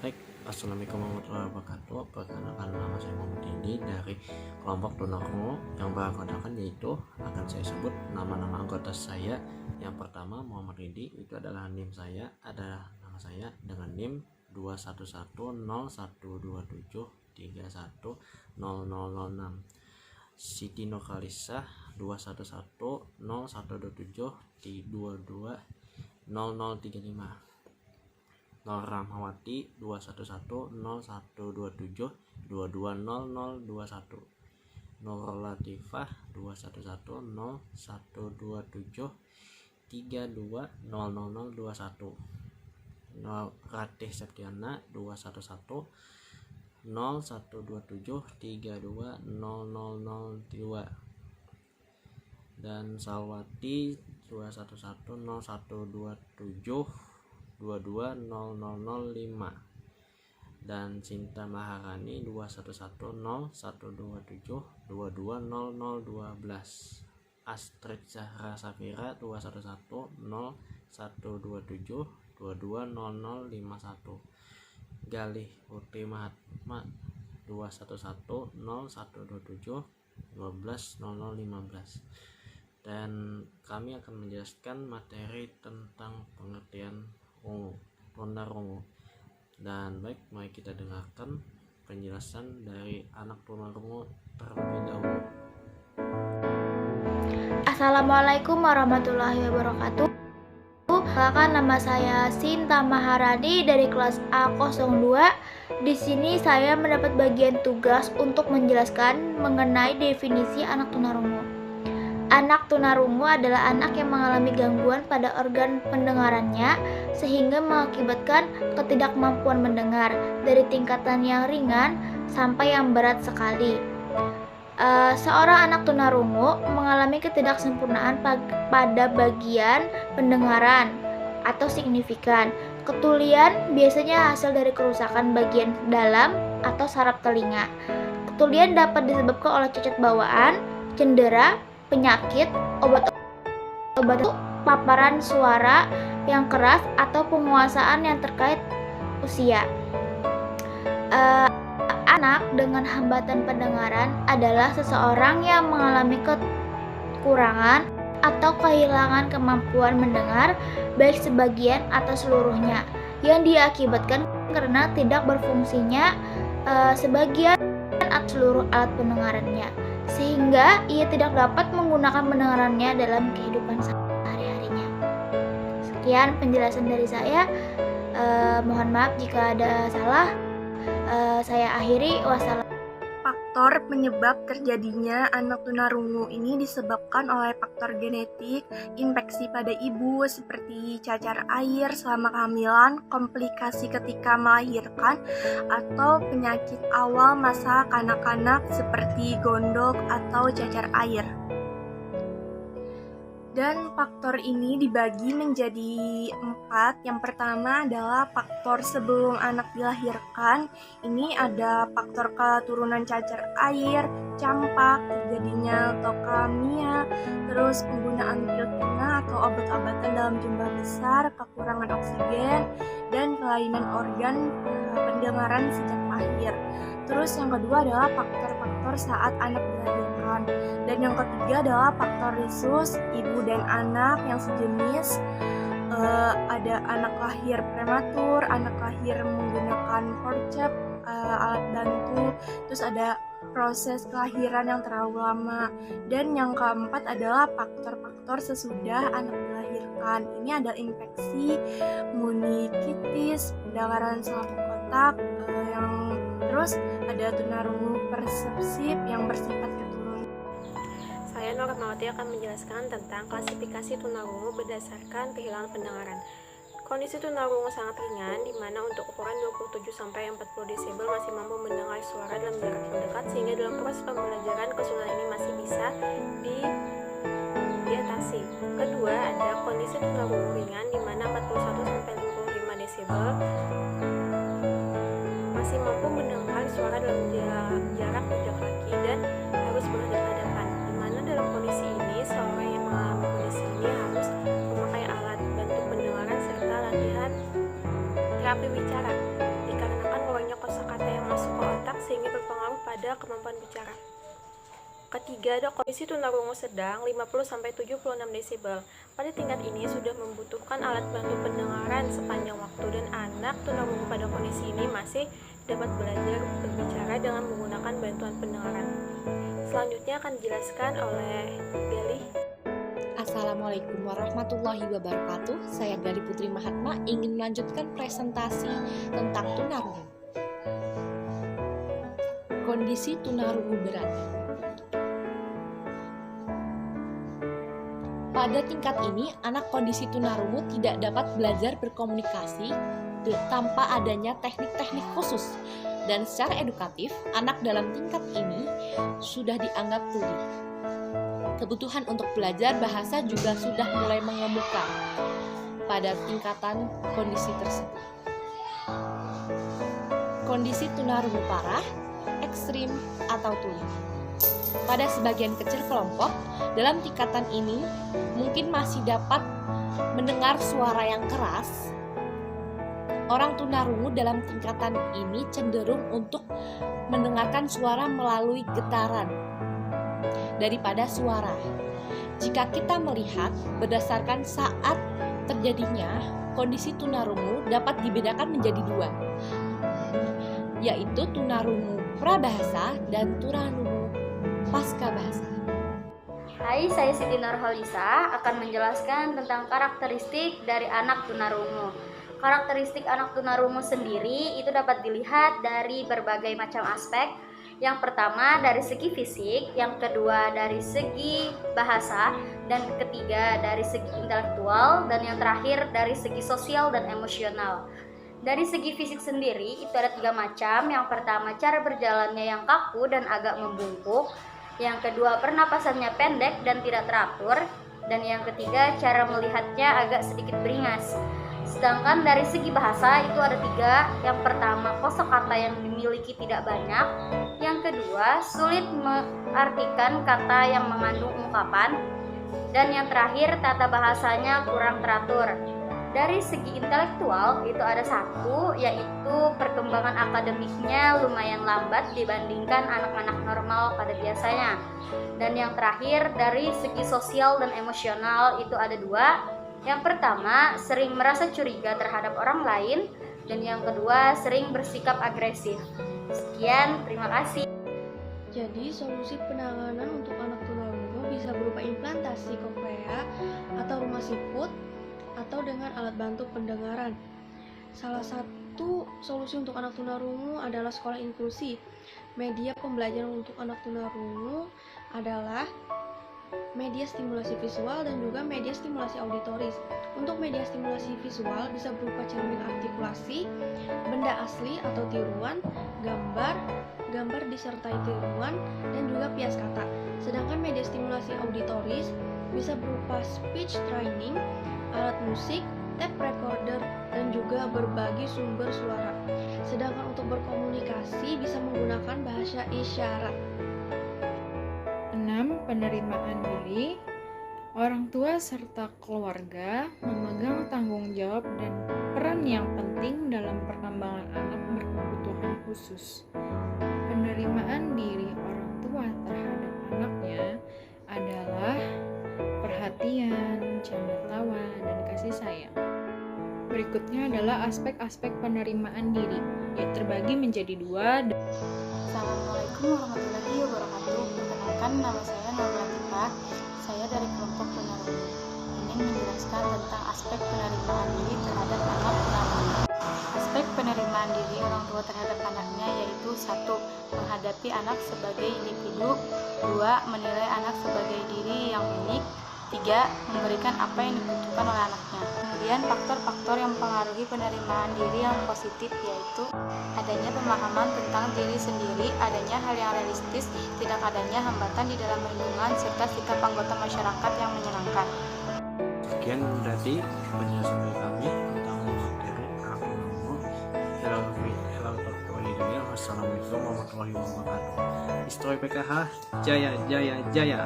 Baik, Assalamualaikum warahmatullahi wabarakatuh. Perkenalkan, nama saya Muhammad Indi dari kelompok tunarungu. Yang beranggotakan yaitu akan saya sebut nama-nama anggota saya. Yang pertama Muhammad Indi, itu adalah NIM saya, adalah nama saya dengan NIM 2110127310006. Siti Nurkalisah 2110127220035. Nur Rahmawati 2110127220021. Nur Latifah 2110127320021. Nur Ratih Septiana 2110127320002. Dan Salwati 2110127220005. Dan Cinta Maharani 2110127220012. Astrid Zahra Safira 2110127220051. Galih Putri Mahatma 2110127120015. Dan kami akan menjelaskan materi tentang pengertian tunarungu. Dan baik, mari kita dengarkan penjelasan dari anak tunarungu terlebih dahulu. Assalamualaikum warahmatullahi wabarakatuh. Perkenalkan, nama saya Sinta Maharani dari kelas A02. Di sini saya mendapat bagian tugas untuk menjelaskan mengenai definisi anak tunarungu. Anak tunarungu adalah anak yang mengalami gangguan pada organ pendengarannya sehingga mengakibatkan ketidakmampuan mendengar dari tingkatan yang ringan sampai yang berat sekali. Seorang anak tunarungu mengalami ketidaksempurnaan pada bagian pendengaran atau signifikan. Ketulian biasanya hasil dari kerusakan bagian dalam atau saraf telinga. Ketulian dapat disebabkan oleh cacat bawaan, cedera, penyakit, obat-obatan, paparan suara yang keras, atau penguasaan yang terkait usia. Anak dengan hambatan pendengaran adalah seseorang yang mengalami kekurangan atau kehilangan kemampuan mendengar, baik sebagian atau seluruhnya, yang diakibatkan karena tidak berfungsinya sebagian atau seluruh alat pendengarannya, sehingga ia tidak dapat menggunakan pendengarannya dalam kehidupan sehari-harinya. Sekian penjelasan dari saya. Mohon maaf jika ada salah. Saya akhiri. Wassalam. Faktor penyebab terjadinya anak tunarungu ini disebabkan oleh faktor genetik, infeksi pada ibu seperti cacar air selama kehamilan, komplikasi ketika melahirkan, atau penyakit awal masa kanak-kanak seperti gondok atau cacar air. Dan faktor ini dibagi menjadi 4. Yang pertama adalah faktor sebelum anak dilahirkan. Ini ada faktor keturunan cacar air, campak, terjadinya leukemia, terus penggunaan pil kina atau obat-obatan dalam jumlah besar, kekurangan oksigen, dan kelainan organ pendengaran sejak lahir. Terus yang kedua adalah faktor-faktor saat anak dilahirkan. Dan yang ketiga adalah faktor risus ibu dan anak yang sejenis. Ada anak lahir prematur, anak lahir menggunakan forceps, alat bantu, terus ada proses kelahiran yang terlalu lama. Dan yang keempat adalah faktor-faktor sesudah anak dilahirkan. Ini ada infeksi, meningitis, pendarahan selaput otak, yang terus ada tunarungu persepsif yang bersifat keturunan. Saya Nur Rahmawati akan menjelaskan tentang klasifikasi tunarungu berdasarkan kehilangan pendengaran. Kondisi tunarungu sangat ringan, di mana untuk ukuran 27-40 desibel masih mampu mendengar suara dalam jarak yang dekat, sehingga dalam proses pembelajaran kesulitan ini masih bisa diatasi. Kedua, ada kondisi tunarungu ringan, di mana 41-55 desibel masih mampu mendengar suara dalam jarak pijak kaki dan harus berhadapan-hadapan, di mana dalam kondisi ini seorang yang mengalami kondisi ini harus memakai alat bantu pendengaran serta latihan terapi bicara, dikarenakan kurangnya kosakata yang masuk ke otak sehingga berpengaruh pada kemampuan bicara. Ketiga, ada kondisi tunarungu sedang 50-76 desibel. Pada tingkat ini sudah membutuhkan alat bantu pendengaran sepanjang waktu dan anak tunarungu pada kondisi ini masih dapat belajar berbicara dengan menggunakan bantuan pendengaran. Selanjutnya akan dijelaskan oleh Beli. Assalamualaikum warahmatullahi wabarakatuh. Saya Gali Putri Mahatma ingin melanjutkan presentasi tentang tunarungu. Kondisi tunarungu berat. Pada tingkat ini, anak kondisi tunarungu tidak dapat belajar berkomunikasi tanpa adanya teknik-teknik khusus. Dan secara edukatif, anak dalam tingkat ini sudah dianggap tuli. Kebutuhan untuk belajar bahasa juga sudah mulai mengemuka pada tingkatan kondisi tersebut. Kondisi tunarungu parah, ekstrim, atau tuli. Pada sebagian kecil kelompok, dalam tingkatan ini mungkin masih dapat mendengar suara yang keras. Orang tunarungu dalam tingkatan ini cenderung untuk mendengarkan suara melalui getaran daripada suara. Jika kita melihat berdasarkan saat terjadinya, kondisi tunarungu dapat dibedakan menjadi dua, yaitu tunarungu prabahasa dan tunarungu pasca bahasa. Hai, saya Siti Nurholisa akan menjelaskan tentang karakteristik dari anak tunarungu. Karakteristik anak tunarungu sendiri itu dapat dilihat dari berbagai macam aspek. Yang pertama dari segi fisik, yang kedua dari segi bahasa, dan ketiga dari segi intelektual, dan yang terakhir dari segi sosial dan emosional. Dari segi fisik sendiri itu ada 3 macam. Yang pertama cara berjalannya yang kaku dan agak membungkuk. Yang kedua pernapasannya pendek dan tidak teratur. Dan yang ketiga cara melihatnya agak sedikit beringas. Sedangkan dari segi bahasa itu ada 3. Yang pertama kosakata yang dimiliki tidak banyak. Yang kedua sulit mengartikan kata yang mengandung ungkapan. Dan yang terakhir tata bahasanya kurang teratur. Dari segi intelektual itu ada 1, yaitu perkembangan akademiknya lumayan lambat dibandingkan anak-anak normal pada biasanya. Dan yang terakhir dari segi sosial dan emosional itu ada 2. Yang pertama sering merasa curiga terhadap orang lain, dan yang kedua sering bersikap agresif. Sekian, terima kasih. Jadi, solusi penanganan untuk anak tunarungu bisa berupa implantasi koklea atau rumah siput atau dengan alat bantu pendengaran. Salah satu solusi untuk anak tunarungu adalah sekolah inklusi. Media pembelajaran untuk anak tunarungu adalah media stimulasi visual dan juga media stimulasi auditoris. Untuk media stimulasi visual bisa berupa cermin artikulasi, benda asli atau tiruan, gambar disertai tiruan, dan juga pias kata. Sedangkan media stimulasi auditoris bisa berupa speech training, alat musik, tape recorder, dan juga berbagai sumber suara. Sedangkan untuk berkomunikasi bisa menggunakan bahasa isyarat. 6. Penerimaan diri. Orang tua serta keluarga memegang tanggung jawab dan peran yang penting dalam perkembangan anak berkebutuhan khusus. Penerimaan diri orang tua terhadap anaknya adalah perhatian, canda tawa, dan kasih sayang. Berikutnya adalah aspek-aspek penerimaan diri, yang terbagi menjadi 2. Assalamualaikum warahmatullahi wabarakatuh. Perkenalkan, nama saya Nur Latifah. Saya dari kelompok tunarungu. Ingin menjelaskan tentang aspek penerimaan diri terhadap anak tunarungu. Aspek penerimaan diri orang tua terhadap anaknya yaitu 1. Menghadapi anak sebagai individu. 2. Menilai anak sebagai diri yang unik. 3. Memberikan apa yang dibutuhkan oleh anaknya. Kemudian faktor-faktor yang mempengaruhi penerimaan diri yang positif yaitu adanya pemahaman tentang diri sendiri, adanya hal yang realistis, tidak adanya hambatan di dalam lingkungan, serta sikap anggota masyarakat yang menyenangkan. Sekian berarti penjelasan dari kami tentang materi aku Assalamualaikum warahmatullahi wabarakatuh. Istoi PKH Jaya Jaya Jaya.